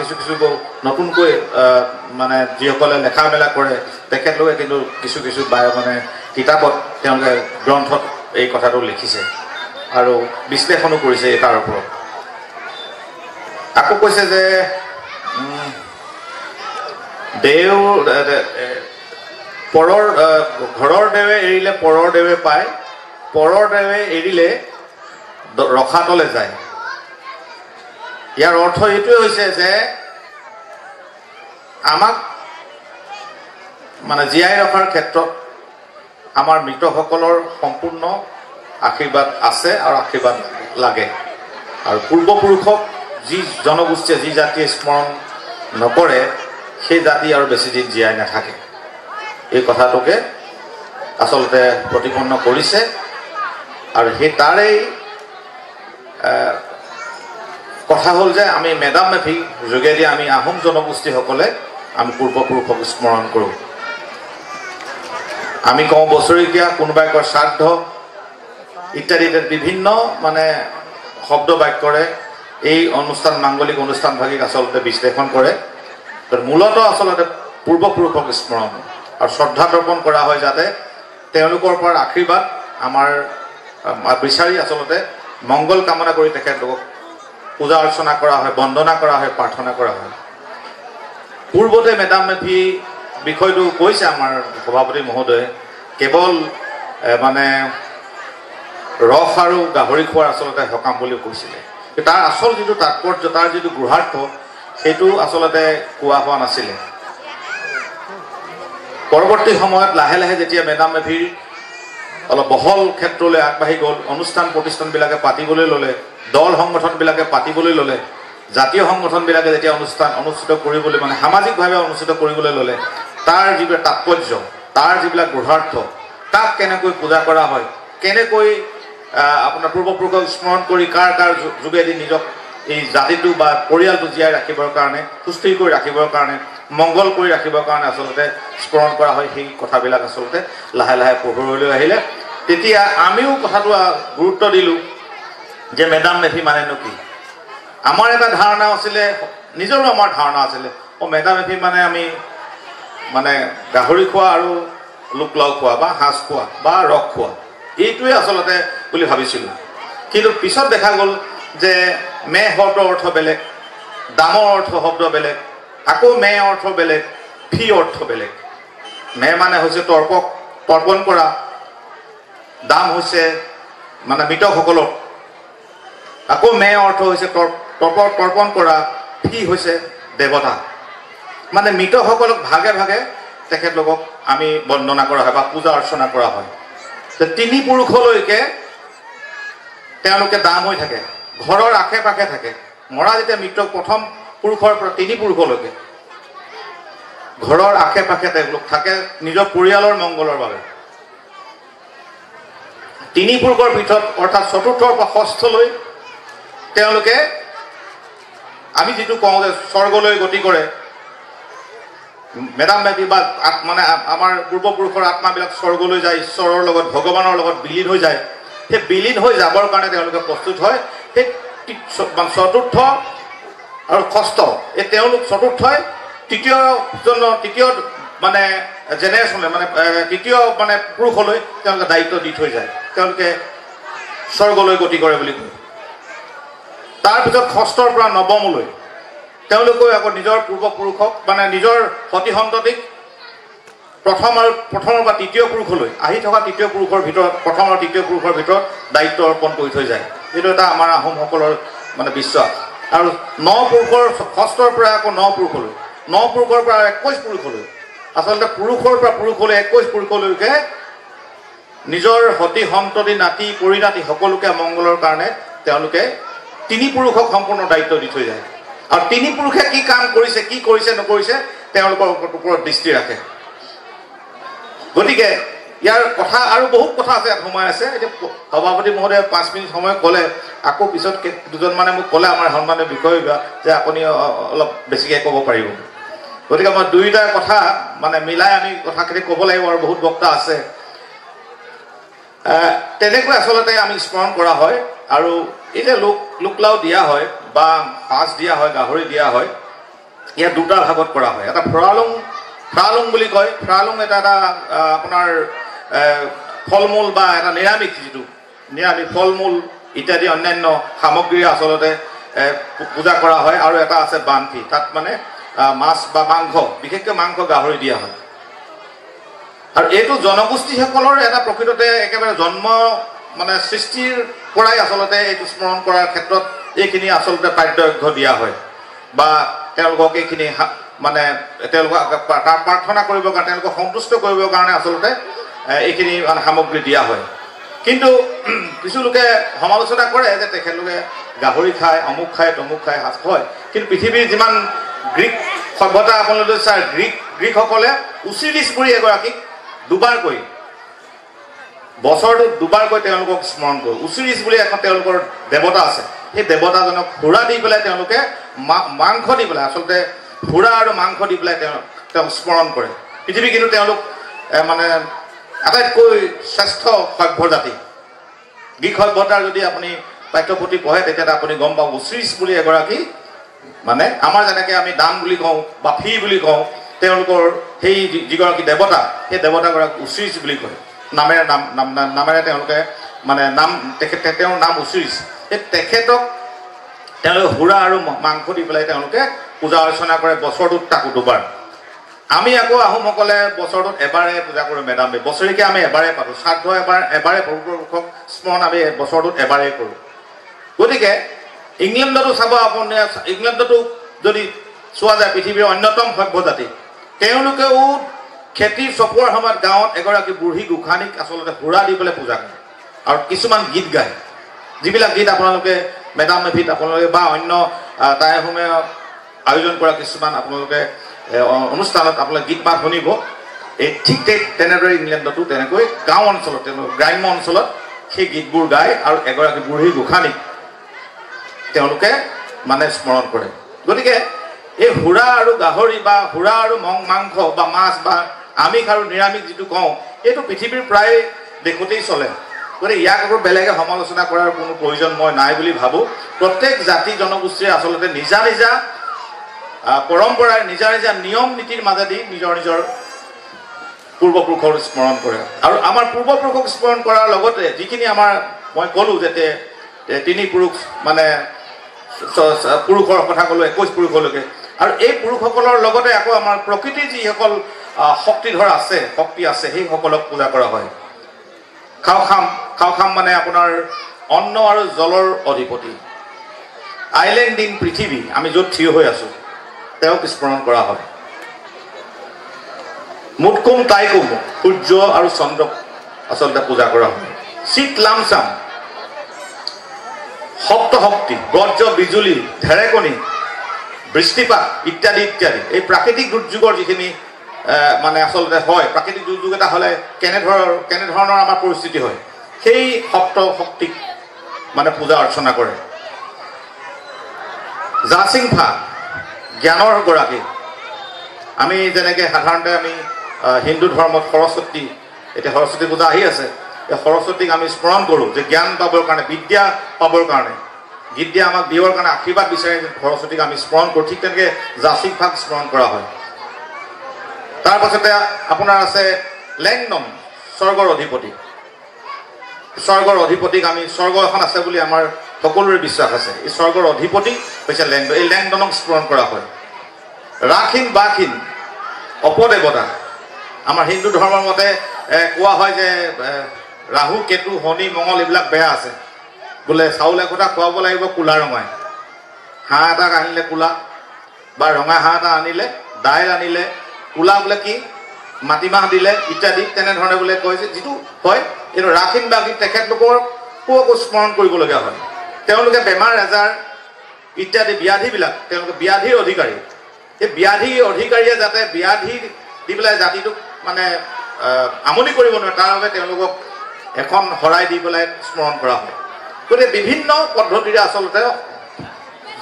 কিছু কিছু নতুনকৈ মানে যিসকলে লেখা মেলা কৰে তেখেতলোকে কিন্তু কিছু কিছু মানে কিতাপত তেওঁলোকে গ্ৰন্থত এই কথাটো লিখিছে আৰু বিশ্লেষণো কৰিছে তাৰ ওপৰত আকৌ কৈছে যে দেও পৰৰ ঘৰৰ দেৱে এৰিলে পৰৰ দেৱে পায় পৰৰ দেৱে এৰিলে ৰখাতলে যায় ইয়াৰ অৰ্থ এইটোৱে হৈছে যে আমাক মানে জীয়াই ৰখাৰ ক্ষেত্ৰত আমাৰ মৃতসকলৰ সম্পূৰ্ণ আশীৰ্বাদ আছে আৰু আশীৰ্বাদ লাগে আৰু পূৰ্বপুৰুষক যি জনগোষ্ঠীয়ে যি জাতিয়ে স্মৰণ নকৰে সেই জাতি আৰু বেছি দিন জীয়াই নাথাকে এই কথাটোকে আচলতে প্ৰতিপন্ন কৰিছে আৰু সেই তাৰেই কথা হ'ল যে আমি মেডাম মেফি যোগেদি আমি আহোম জনগোষ্ঠীসকলে আমি পূৰ্বপুৰুষক স্মৰণ কৰোঁ আমি কওঁ বছৰেকীয়া কোনোবাই কয় শ্ৰাদ্ধ ইত্যাদি বিভিন্ন মানে শব্দ বাক্যৰে এই অনুষ্ঠান মাংগলিক অনুষ্ঠানভাগিক আচলতে বিশ্লেষণ কৰে মূলত আচলতে পূৰ্বপুৰুষক স্মৰণ আৰু শ্ৰদ্ধা তৰ্পণ কৰা হয় যাতে তেওঁলোকৰ পৰা আশীৰ্বাদ আমাৰ বিচাৰি আচলতে মংগল কামনা কৰি তেখেতলোকক পূজা অৰ্চনা কৰা হয় বন্দনা কৰা হয় প্ৰাৰ্থনা কৰা হয় পূৰ্বতে মেডাম মেফি বিষয়টো কৈছে আমাৰ সভাপতি মহোদয়ে কেৱল মানে ৰস আৰু গাহৰি খোৱাৰ আচলতে সকাম বুলি কৈছিলে তাৰ আচল যিটো তাৎপৰ্য তাৰ যিটো গূঢ়াৰ্থ সেইটো আচলতে কোৱা হোৱা নাছিলে পৰৱৰ্তী সময়ত লাহে লাহে যেতিয়া মেডাম মেফিৰ অলপ বহল ক্ষেত্ৰলৈ আগবাঢ়ি গ'ল অনুষ্ঠান প্ৰতিষ্ঠানবিলাকে পাতিবলৈ ল'লে দল সংগঠনবিলাকে পাতিবলৈ ল'লে জাতীয় সংগঠনবিলাকে যেতিয়া অনুষ্ঠিত কৰিবলৈ মানে সামাজিকভাৱে অনুষ্ঠিত কৰিবলৈ ল'লে তাৰ যিবিলাক তাৎপৰ্য তাৰ যিবিলাক গূঢ়াৰ্থ তাক কেনেকৈ পূজা কৰা হয় কেনেকৈ আপোনাৰ পূৰ্বপুৰুষক স্মৰণ কৰি কাৰ কাৰ যোগেদি নিজক এই জাতিটো বা পৰিয়ালটো জীয়াই ৰাখিবৰ কাৰণে সুস্থিৰ কৰি ৰাখিবৰ কাৰণে মংগল কৰি ৰাখিবৰ কাৰণে আচলতে স্মৰণ কৰা হয় সেই কথাবিলাক আচলতে লাহে লাহে পোহৰলৈ আহিলে তেতিয়া আমিও কথাটো গুৰুত্ব দিলোঁ যে মেডাম মেফি মানেনো কি আমাৰ এটা ধাৰণা আছিলে নিজৰো আমাৰ ধাৰণা আছিলে মেডাম মেফি মানে আমি মানে গাহৰি খোৱা আৰু লোকলাও খোৱা বা সাঁজ খোৱা বা ৰস খোৱা এইটোৱে আচলতে বুলি ভাবিছিলোঁ কিন্তু পিছত দেখা গ'ল যে মে শব্দৰ অৰ্থ বেলেগ দামৰ অৰ্থ শব্দ বেলেগ আকৌ মে অৰ্থ বেলেগ ফি অৰ্থ বেলেগ মে মানে হৈছে তৰ্পণ কৰা দাম হৈছে মানে মৃতকসকলক আকৌ মে অৰ্থ হৈছে তৰ্পণ কৰা ফি হৈছে দেৱতা মানে মৃতকসকলক ভাগে ভাগে তেখেতলোকক আমি বন্দনা কৰা হয় বা পূজা অৰ্চনা কৰা হয় তিনি পুৰুষলৈকে তেওঁলোকে দাম হৈ থাকে ঘৰৰ আশে পাশে থাকে মৰা যেতিয়া মৃত প্ৰথম পুৰুষৰ পৰা তিনি পুৰুষলৈকে ঘৰৰ আশে পাশে তেওঁলোক থাকে নিজৰ পৰিয়ালৰ মংগলৰ বাবে তিনি পুৰুষৰ ভিতৰত অৰ্থাৎ চতুৰ্থৰ পৰা ষষ্ঠলৈ তেওঁলোকে আমি যিটো কওঁ যে স্বৰ্গলৈ গতি কৰে মেডাম মেফি বা মানে আমাৰ পূৰ্বপুৰুষৰ আত্মাবিলাক স্বৰ্গলৈ যায় ঈশ্বৰৰ লগত ভগৱানৰ লগত বিলীন হৈ যায় সেই বিলীন হৈ যাবৰ কাৰণে তেওঁলোকে প্ৰস্তুত হয় সেই চতুৰ্থ আৰু ষষ্ঠ এই তেওঁলোক চতুৰ্থই তৃতীয় মানে জেনেৰেশ্যনলৈ মানে তৃতীয় মানে পুৰুষলৈ তেওঁলোকে দায়িত্ব দি থৈ যায় তেওঁলোকে স্বৰ্গলৈ গতি কৰে বুলি কয় তাৰপিছত ষষ্ঠৰ পৰা নৱমলৈ তেওঁলোকেও আকৌ নিজৰ পূৰ্বপুৰুষক মানে নিজৰ সতি সন্ততিক প্ৰথমৰ বা তৃতীয় পুৰুষলৈ আহি থকা তৃতীয় পুৰুষৰ ভিতৰত প্ৰথম আৰু তৃতীয় পুৰুষৰ ভিতৰত দায়িত্ব অৰ্পণ কৰি থৈ যায় এইটো এটা আমাৰ আহোমসকলৰ মানে বিশ্বাস আৰু ন পুৰুষৰ ষষ্ঠৰ পৰা আকৌ ন পুৰুষৰ পৰা 21 পুৰুষলৈ আচলতে পুৰুষৰ পৰা পুৰুষলৈ 21 পুৰুষলৈকে নিজৰ সতি সন্ততি নাতি পৰিণাতি সকলোকে মংগলৰ কাৰণে তেওঁলোকে তিনি পুৰুষক সম্পূৰ্ণ দায়িত্ব দি থৈ যায় আৰু তিনি পুৰুষে কি কাম কৰিছে কি কৰিছে নকৰিছে তেওঁলোকৰ ওপৰত দৃষ্টি ৰাখে গতিকে ইয়াৰ কথা আৰু বহুত কথা আছে সময় আছে এতিয়া সভাপতি মহোদয়ে 5 মিনিট সময় ক'লে আকৌ পিছত দুজন মানে মোক ক'লে আমাৰ সন্মানীয় বিষয় যে আপুনি অলপ বেছিকৈ ক'ব পাৰিব গতিকে মই দুইটা কথা মানে মিলাই আমি কথাখিনি ক'ব লাগিব আৰু বহুত বক্তা আছে তেনেকৈ আচলতে আমি স্মৰণ কৰা হয় আৰু এই যে লোকলাও দিয়া হয় বা সাজ দিয়া হয় গাহৰি দিয়া হয় ইয়াত দুটা ভাগত কৰা হয়। এটা ফ্ৰালুং বুলি কয়। ফ্ৰালুং এটা আপোনাৰ ফল মূল বা এটা নিৰামিষ, যিটো নিৰামিষ ফল মূল ইত্যাদি অন্যান্য সামগ্ৰী আচলতে পূজা কৰা হয়। আৰু এটা আছে বানফি, তাত মানে মাছ বা মাংস, বিশেষকৈ মাংস গাহৰি দিয়া হয়। আৰু এইটো জনগোষ্ঠীসকলৰ এটা প্ৰকৃততে একেবাৰে জন্ম মানে সৃষ্টিৰ পৰাই আচলতে এইটো স্মৰণ কৰাৰ ক্ষেত্ৰত এইখিনি আচলতে প্ৰাধ্যক্ষ দিয়া হয়, বা তেওঁলোকক এইখিনি মানে তেওঁলোকক প্ৰাৰ্থনা কৰিবৰ কাৰণে, তেওঁলোকক সন্তুষ্ট কৰিবৰ কাৰণে আচলতে এইখিনি মানে সামগ্ৰী দিয়া হয়। কিন্তু কিছু লোকে সমালোচনা কৰে যে তেখেতলোকে গাহৰি খায়, অমুক খায়, তমুক খায়, সাজ হয়। কিন্তু পৃথিৱীৰ যিমান গ্ৰীক সভ্যতা আপোনালোকে চাই, গ্ৰীকসকলে উচিৰিছ বুলি এগৰাকীক দুবাৰকৈ, বছৰটোত দুবাৰকৈ তেওঁলোকক স্মৰণ কৰোঁ। উচিৰিছ বুলি এখন তেওঁলোকৰ দেৱতা আছে। সেই দেৱতাজনক সুৰা দি পেলাই তেওঁলোকে মাংস দি পেলাই, আচলতে সুৰা আৰু মাংস দি পেলাই তেওঁক স্মৰণ কৰে। পৃথিৱী কিন্তু তেওঁলোক মানে আটাইতকৈ শ্ৰেষ্ঠ সভ্য জাতি। গ্ৰীক সভ্যতাৰ যদি আপুনি পাঠ্যপুথি পঢ়ে তেতিয়া আপুনি গম পাব উচিৰিছ বুলি এগৰাকী, মানে আমাৰ যেনেকৈ আমি দাম বুলি কওঁ বা ফি বুলি কওঁ, তেওঁলোকৰ সেই যিগৰাকী দেৱতা, সেই দেৱতাগৰাকী উচিৰিছ বুলি কয়। নামেৰে তেওঁলোকে মানে তেওঁৰ নাম উচিৰিছ। সেই তেখেতক তেওঁলোকে সুৰা আৰু মাংস দি পেলাই তেওঁলোকে পূজা অৰ্চনা কৰে বছৰটোত, তাকো দুবাৰ। আমি আকৌ আহোমসকলে বছৰটোত এবাৰে পূজা কৰোঁ মেডাম মে। বছৰিকে আমি এবাৰে পাতোঁ শ্ৰাদ্ধ, এবাৰে পূৰ্বপুৰুষক স্মৰণ আমি বছৰটোত এবাৰেই কৰোঁ। গতিকে ইংলেণ্ডতো চাব আপুনি, ইংলেণ্ডতো যদি চোৱা যায় পৃথিৱীৰ অন্যতম সভ্য জাতি, তেওঁলোকেও খেতিৰ চপোৱাৰ সময়ত গাঁৱত এগৰাকী বুঢ়ী গোসানীক আচলতে সুৰা দি পেলাই পূজা কৰে আৰু কিছুমান গীত গায়। যিবিলাক গীত আপোনালোকে মেডাম মেফিত আপোনালোকে বা অন্য তাই আহোমে আয়োজন কৰা কিছুমান আপোনালোকে অনুষ্ঠানত আপোনালোকে গীত মাত শুনিব। এই ঠিক তেনেদৰে ইংলেণ্ডতো তেনেকৈ গাঁও অঞ্চলত, তেওঁলোকে গ্ৰাম্য অঞ্চলত সেই গীতবোৰ গায় আৰু এগৰাকী বুঢ়ী গোসানীক তেওঁলোকে মানে স্মৰণ কৰে। গতিকে এই সুৰা আৰু গাহৰি বা সুৰা আৰু মাংস বা মাছ বা আমিষ আৰু নিৰামিষ যিটো কওঁ, এইটো পৃথিৱীৰ প্ৰায় দেশতেই চলে। গতিকে ইয়াক আকৌ বেলেগে সমালোচনা কৰাৰ কোনো প্ৰয়োজন মই নাই বুলি ভাবোঁ। প্ৰত্যেক জাতি জনগোষ্ঠীয়ে আচলতে নিজা নিজা পৰম্পৰাৰ, নিজা নিজা নিয়ম নীতিৰ মাজেদি নিজৰ নিজৰ পূৰ্বপুৰুষৰ স্মৰণ কৰে। আৰু আমাৰ পূৰ্বপুৰুষক স্মৰণ কৰাৰ লগতে যিখিনি আমাৰ মই ক'লোঁ যে তিনি পুৰুষ মানে পুৰুষৰ কথা ক'লোঁ 21 পুৰুষলৈকে, আৰু এই পুৰুষসকলৰ লগতে আকৌ আমাৰ প্ৰকৃতিৰ যিসকল শক্তিধৰ আছে, শক্তি আছে, সেইসকলক পূজা কৰা হয়। খাওখাম মানে আপোনাৰ অন্ন আৰু জলৰ অধিপতি, আইলেণ্ড ইন পৃথিৱী, আমি য'ত থিয় হৈ আছোঁ তেওঁক স্মৰণ কৰা হয়। মুটকুম টাইকুম, সূৰ্য আৰু চন্দ্ৰক আচলতে পূজা কৰা হয়। চিত লামচাম, সপ্তশক্তি, বজ্ৰ বিজুলী, ঢেৰেকণি, বৃষ্টিপাত ইত্যাদি ইত্যাদি। এই প্ৰাকৃতিক দুৰ্যোগৰ যিখিনি মানে আচলতে হয়, প্ৰাকৃতিক দুৰ্যোগ এটা হ'লে কেনেধৰণৰ আমাৰ পৰিস্থিতি হয়, সেই সপ্ত শক্তিক মানে পূজা অৰ্চনা কৰে। জাচিংফা, জ্ঞানৰ গৰাকী। আমি যেনেকৈ সাধাৰণতে আমি হিন্দু ধৰ্মত সৰস্বতী, এতিয়া সৰস্বতী পূজা আহি আছে, এই সৰস্বতীক আমি স্মৰণ কৰোঁ যে জ্ঞান পাবৰ কাৰণে, বিদ্যা পাবৰ কাৰণে, বিদ্যা আমাক দিবৰ কাৰণে আশীৰ্বাদ বিচাৰি সৰস্বতীক আমি স্মৰণ কৰোঁ। ঠিক তেনেকৈ জাচিংফাক স্মৰণ কৰা হয়। তাৰপাছতে আপোনাৰ আছে লেংডন, স্বৰ্গৰ অধিপতি। স্বৰ্গৰ অধিপতিক আমি, স্বৰ্গ এখন আছে বুলি আমাৰ সকলোৰে বিশ্বাস আছে। এই স্বৰ্গৰ অধিপতি হৈছে লেংডন, এই লেংডনক স্মৰণ কৰা হয়। ৰাখিন বাখিন, অপদেৱতা। আমাৰ হিন্দু ধৰ্মৰ মতে কোৱা হয় যে ৰাহু কেতু শনি মঙল এইবিলাক বেয়া আছে, বোলে চাউল একোটা খুৱাব লাগিব কোলা ৰঙাই, হাঁহ এটা আনিলে কোলা বা ৰঙা হাঁহ এটা আনিলে, দাইল আনিলে কোলা, বোলে কি মাটিমাহ দিলে ইত্যাদি তেনেধৰণে বোলে কৈছে। যিটো হয় এইটো ৰাখিন বাখিন, তেখেতলোককো আকৌ স্মৰণ কৰিবলগীয়া হয়। তেওঁলোকে বেমাৰ আজাৰ ইত্যাদি ব্যাধিবিলাক, তেওঁলোকে ব্যাধিৰ অধিকাৰী। এই ব্যাধিৰ অধিকাৰীয়ে যাতে ব্যাধি দি পেলাই জাতিটোক মানে আমনি কৰিব নোৱাৰে, তাৰ বাবে তেওঁলোকক এখন শৰাই দি পেলাই স্মৰণ কৰা হয়। গতিকে বিভিন্ন পদ্ধতিৰে আচলতে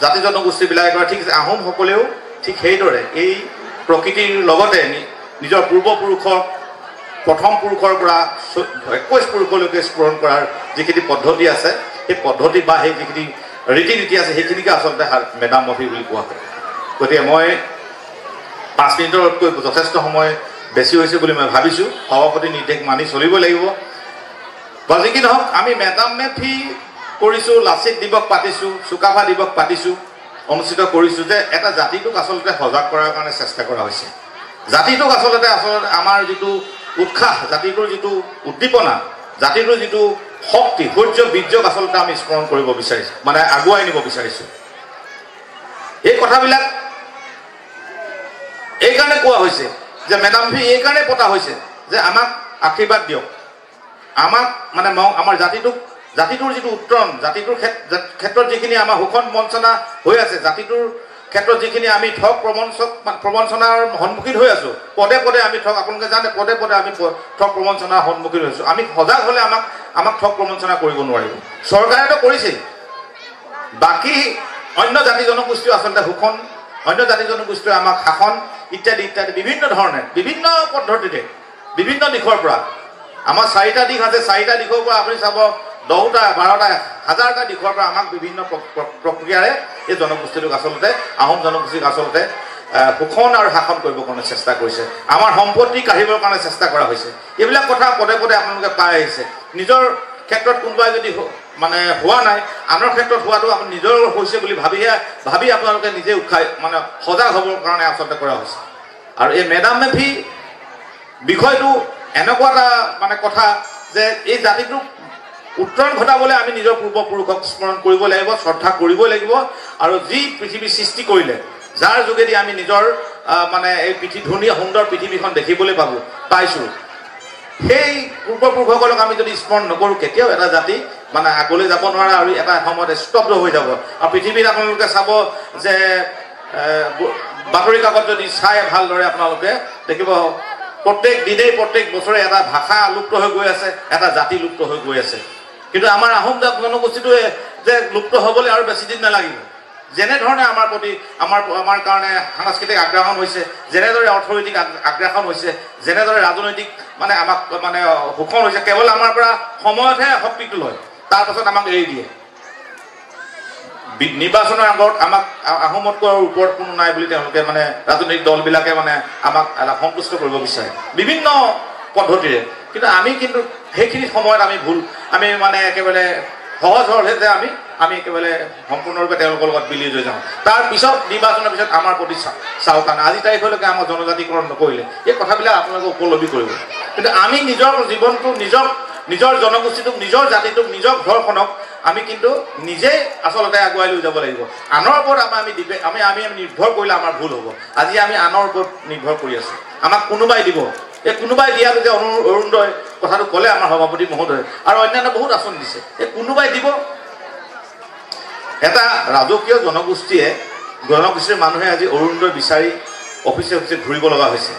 জাতি জনগোষ্ঠীবিলাকে কৰে। ঠিক আছে, আহোমসকলেও ঠিক সেইদৰে এই প্ৰকৃতিৰ লগতে নিজৰ পূৰ্বপুৰুষক প্ৰথম পুৰুষৰ পৰা 21 পুৰুষলৈকে স্মৰণ কৰাৰ যিখিনি পদ্ধতি আছে, সেই পদ্ধতি বা সেই যিখিনি ৰীতি নীতি আছে সেইখিনিকে আচলতে মেডাম মফি বুলি কোৱা হয়। গতিকে মই 5 মিনিটতকৈ যথেষ্ট সময় বেছি হৈছে বুলি মই ভাবিছোঁ। সভাপতি নিৰ্দেশ মানি চলিব লাগিব। বা যি কি নহওক, আমি মেডাম মে ফি কৰিছোঁ, লাচিত দিৱস পাতিছোঁ, চুকাফা দিৱস পাতিছোঁ, অনুষ্ঠিত কৰিছোঁ যে এটা জাতিটোক আচলতে সজাগ কৰাৰ কাৰণে চেষ্টা কৰা হৈছে। জাতিটোক আচলতে আমাৰ যিটো উৎসাহ, জাতিটোৰ যিটো উদ্দীপনা, জাতিটোৰ যিটো শক্তি, শৌৰ্য, বীৰ্যক আচলতে আমি স্মৰণ কৰিব বিচাৰিছোঁ, মানে আগুৱাই নিব বিচাৰিছোঁ। এই কথাবিলাক এইকাৰণে কোৱা হৈছে যে মেডাম ফি এইকাৰণে পতা হৈছে যে আমাক আশীৰ্বাদ দিয়ক, আমাক মানে আমাৰ জাতিটোৰ যিটো উত্তৰণ, জাতিটোৰ ক্ষেত্ৰত যিখিনি আমাৰ শোষণ বঞ্চনা হৈ আছে, জাতিটোৰ ক্ষেত্ৰত যিখিনি আমি ঠগ প্ৰবঞ্চনাৰ সন্মুখীন হৈ আছোঁ, পদে পদে আমি আপোনালোকে জানে পদে পদে আমি ঠগ প্ৰবঞ্চনাৰ সন্মুখীন হৈছোঁ। আমি সজাগ হ'লে আমাক ঠগ প্ৰবঞ্চনা কৰিব নোৱাৰিব। চৰকাৰেতো কৰিছেই, বাকী অন্য জাতি জনগোষ্ঠীও আচলতে শোষণ, অন্য জাতি জনগোষ্ঠীয়ে আমাক শাসন ইত্যাদি ইত্যাদি বিভিন্ন ধৰণে, বিভিন্ন পদ্ধতিতে, বিভিন্ন দিশৰ পৰা আমাৰ 4টা দিশ আছে। 4টা দিশৰ পৰা আপুনি চাব 10টা 12টা 1000টা দিশৰ পৰা আমাক বিভিন্ন প্ৰক্ৰিয়াৰে এই জনগোষ্ঠীটোক আচলতে, আহোম জনগোষ্ঠীক আচলতে শোষণ আৰু শাসন কৰিবৰ কাৰণে চেষ্টা কৰিছে। আমাৰ সম্পত্তি কাঢ়িবৰ কাৰণে চেষ্টা কৰা হৈছে। এইবিলাক কথা পদে পদে আপোনালোকে পাই আহিছে। নিজৰ ক্ষেত্ৰত কোনোবাই যদি মানে হোৱা নাই, আনৰ ক্ষেত্ৰত হোৱাটো আপুনি নিজৰ হৈছে বুলি ভাবি আপোনালোকে নিজে মানে সজাগ হ'বৰ কাৰণে আচলতে কৰা হৈছে। আৰু এই মেডাম মে ফি বিষয়টো এনেকুৱা এটা মানে কথা যে এই জাতিটোক উত্তৰণ ঘটাবলৈ আমি নিজৰ পূৰ্বপুৰুষক স্মৰণ কৰিব লাগিব, শ্ৰদ্ধা কৰিব লাগিব। আৰু যি পৃথিৱী সৃষ্টি কৰিলে, যাৰ যোগেদি আমি নিজৰ মানে এই ধুনীয়া সুন্দৰ পৃথিৱীখন দেখিবলৈ পাইছোঁ, সেই পূৰ্বপুৰুষসকলক আমি যদি স্মৰণ নকৰোঁ, কেতিয়াও এটা জাতি মানে আগলৈ যাব নোৱাৰে আৰু এটা সময়ত স্তব্ধ হৈ যাব। আৰু পৃথিৱীত আপোনালোকে চাব যে বাতৰি কাকত যদি চাই ভালদৰে আপোনালোকে দেখিব, প্ৰত্যেক দিনেই প্ৰত্যেক বছৰে এটা ভাষা লুপ্ত হৈ গৈ আছে, এটা জাতি লুপ্ত হৈ গৈ আছে। কিন্তু আমাৰ আহোম জনগোষ্ঠীটোৱে যে লুপ্ত হ'বলৈ আৰু বেছি দিন নালাগিব। যেনেধৰণে আমাৰ প্ৰতি আমাৰ কাৰণে সাংস্কৃতিক আগ্ৰাসন হৈছে, যেনেদৰে অৰ্থনৈতিক আগ্ৰাসন হৈছে, যেনেদৰে ৰাজনৈতিক মানে আমাক মানে শোষণ হৈছে, কেৱল আমাৰ পৰা সময়তহে শক্তিটো লয়, তাৰপাছত আমাক এৰি দিয়ে। নিৰ্বাচনৰ আগত আমাক আহোমতকৈ ওপৰত কোনো নাই বুলি তেওঁলোকে মানে ৰাজনৈতিক দলবিলাকে মানে আমাক সন্তুষ্ট কৰিব বিচাৰে বিভিন্ন পদ্ধতিৰে। কিন্তু আমি কিন্তু সেইখিনি সময়ত আমি মানে একেবাৰে সহজ সৰলহে যে আমি একেবাৰে সম্পূৰ্ণৰূপে তেওঁলোকৰ লগত বিলি হৈ যাওঁ। তাৰপিছত নিৰ্বাচনৰ পিছত আমাৰ প্ৰতি চাওঁ কাৰণে আজি তাৰিখলৈকে আমাক জনজাতিকৰণ নকৰিলে। এই কথাবিলাক আপোনালোকে উপলব্ধি কৰিব। কিন্তু আমি নিজৰ জীৱনটো, নিজৰ জনগোষ্ঠীটোক, নিজৰ জাতিটোক, নিজৰ ঘৰখনক আমি কিন্তু নিজেই আচলতে আগুৱাই লৈ যাব লাগিব। আনৰ ওপৰত আমি নিৰ্ভৰ কৰিলে আমাৰ ভুল হ'ব। আজি আমি আনৰ ওপৰত নিৰ্ভৰ কৰি আছোঁ। আমাক কোনোবাই দিব, এই কোনোবাই দিয়াটো যে অৰুণোদয় কথাটো ক'লে আমাৰ সভাপতি মহোদয়, আৰু অন্যান্য বহুত আঁচনি দিছে, এই কোনোবাই দিব। এটা ৰাজকীয় জনগোষ্ঠীৰ মানুহে আজি অৰুণোদয় বিচাৰি অফিচে ঘূৰিব লগা হৈছে।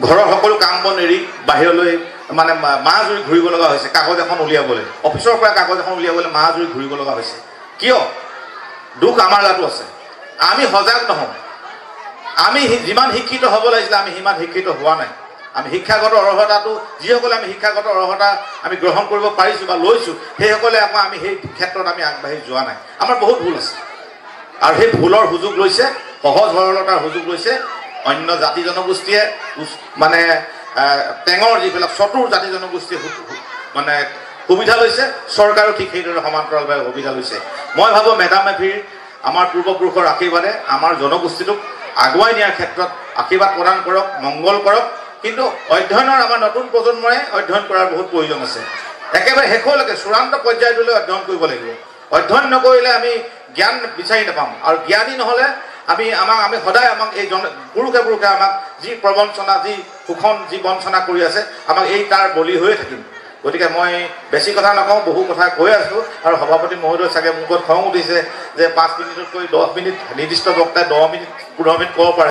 ঘৰৰ সকলো কাম বন এৰি বাহিৰলৈ মানে মাহ জুৰি ঘূৰিব লগা হৈছে কাগজ এখন উলিয়াবলৈ, অফিচৰ পৰা কাগজ এখন উলিয়াবলৈ মাহ জুৰি ঘূৰিব লগা হৈছে। কিয়? দুখ আমাৰ গাতো আছে। আমি সজাগ নহওঁ। আমি যিমান শিক্ষিত হ'ব লাগিছিলে আমি সিমান শিক্ষিত হোৱা নাই। আমি শিক্ষাগত অৰ্হতাটো, যিসকলে আমি শিক্ষাগত অৰ্হতা আমি গ্ৰহণ কৰিব পাৰিছোঁ বা লৈছোঁ, সেইসকলে আকৌ আমি সেই ক্ষেত্ৰত আমি আগবাঢ়ি যোৱা নাই। আমাৰ বহুত ভুল আছে। আৰু সেই ভুলৰ সুযোগ লৈছে, সহজ সৰলতাৰ সুযোগ লৈছে অন্য জাতি জনগোষ্ঠীয়ে, মানে টেঙৰ যিবিলাক চতুৰ জাতি জনগোষ্ঠীয়ে মানে সুবিধা লৈছে। চৰকাৰেও ঠিক সেইদৰে সমান্তৰালভাৱে সুবিধা লৈছে। মই ভাবোঁ মেডাম মে ফিৰ আমাৰ পূৰ্বপুৰুষৰ আশীৰ্বাদে আমাৰ জনগোষ্ঠীটোক আগুৱাই নিয়াৰ ক্ষেত্ৰত আশীৰ্বাদ প্ৰদান কৰক, মংগল কৰক। কিন্তু অধ্যয়নৰ আমাৰ নতুন প্ৰজন্মই অধ্যয়ন কৰাৰ বহুত প্ৰয়োজন আছে। একেবাৰে শেষলৈকে চূড়ান্ত পৰ্যায়টোলৈ অধ্যয়ন কৰিব লাগিব। অধ্যয়ন নকৰিলে আমি জ্ঞান বিচাৰি নাপাম। আৰু জ্ঞানী নহ'লে আমি সদায় এই পুৰুষে আমাক যি প্ৰবঞ্চনা, যি শোষণ, যি বঞ্চনা কৰি আছে, আমাক তাৰ বলি হৈয়ে থাকিম। গতিকে মই বেছি কথা নকওঁ, বহু কথা কৈ আছোঁ। আৰু সভাপতি মহোদয় চাগে মোৰ ওপৰত খং উঠিছে যে 5 মিনিটতকৈ 10 মিনিট, নিৰ্দিষ্ট বক্তাই 10 মিনিট 15 মিনিট ক'ব পাৰে।